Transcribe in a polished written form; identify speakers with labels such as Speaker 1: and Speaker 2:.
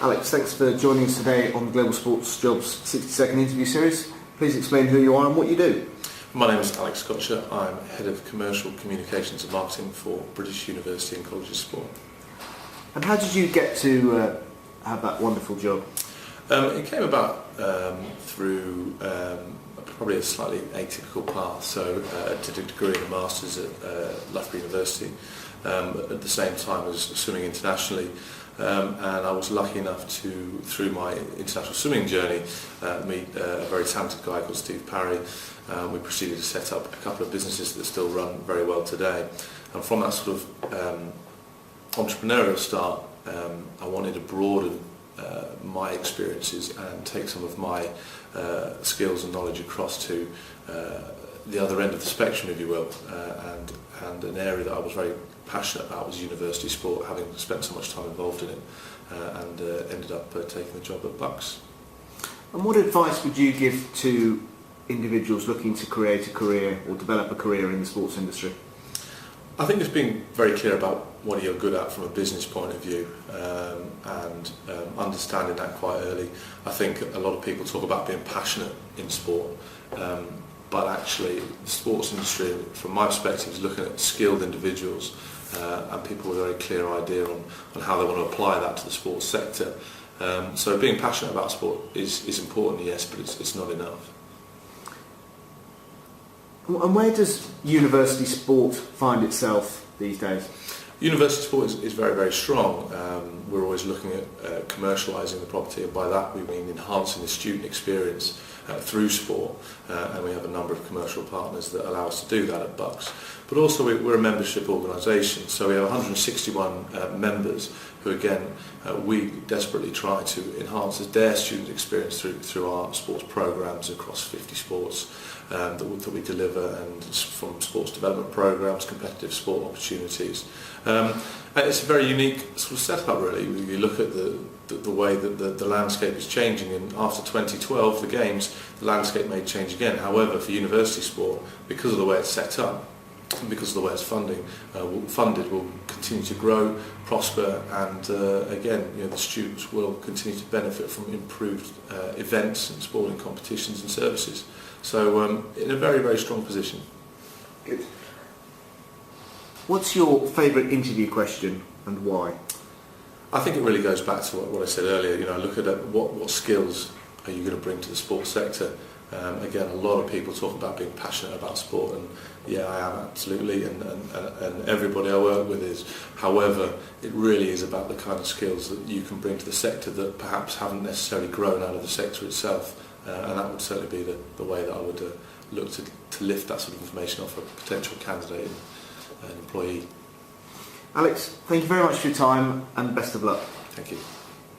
Speaker 1: Alex, thanks for joining us today on the Global Sports Jobs 60-second interview series. Please explain who you are and what you do.
Speaker 2: My name is Alex Scotcher. I'm Head of Commercial Communications and Marketing for British University and College of Sport.
Speaker 1: And how did you get to have that wonderful job?
Speaker 2: It came about through probably a slightly atypical path. So I did a degree and a Masters at Loughborough University at the same time as swimming internationally. And I was lucky enough to, through my international swimming journey, meet a very talented guy called Steve Parry. We proceeded to set up a couple of businesses that still run very well today. And from that sort of entrepreneurial start, I wanted to broaden my experiences and take some of my skills and knowledge across to the other end of the spectrum, if you will, and an area that I was very passionate about was university sport, having spent so much time involved in it, and ended up taking the job at BUCS.
Speaker 1: And what advice would you give to individuals looking to create a career or develop a career in the sports industry?
Speaker 2: I think it's being very clear about what you're good at from a business point of view, and understanding that quite early. I think a lot of people talk about being passionate in sport, but actually the sports industry, from my perspective, is looking at skilled individuals and people with a very clear idea on how they want to apply that to the sports sector. So being passionate about sport is important, yes, but it's not enough.
Speaker 1: And where does university sport find itself these days?
Speaker 2: University sport is very, very strong. We're always looking at commercialising the property, and by that we mean enhancing the student experience through sport, and we have a number of commercial partners that allow us to do that at BUCS. But also we're a membership organisation, so we have 161 members who, again, we desperately try to enhance their student experience through our sports programmes across 50 sports that we deliver, and from sports development programmes, competitive sport opportunities. And it's a very unique sort of setup, really. You look at the way that the landscape is changing, and after 2012, the Games, the landscape may change again. However, for university sport, because of the way it's set up, and because of the way it's funded, will continue to grow, prosper, and again, the students will continue to benefit from improved events and sporting competitions and services. So in a very, very strong position.
Speaker 1: Good. What's your favourite interview question and why?
Speaker 2: I think it really goes back to what I said earlier. Look at what skills are you going to bring to the sports sector. Again, a lot of people talk about being passionate about sport, and yeah, I am absolutely, and everybody I work with is. However, it really is about the kind of skills that you can bring to the sector that perhaps haven't necessarily grown out of the sector itself, and that would certainly be the way that I would look to lift that sort of information off a potential candidate and employee.
Speaker 1: Alex, thank you very much for your time and best of luck.
Speaker 2: Thank you.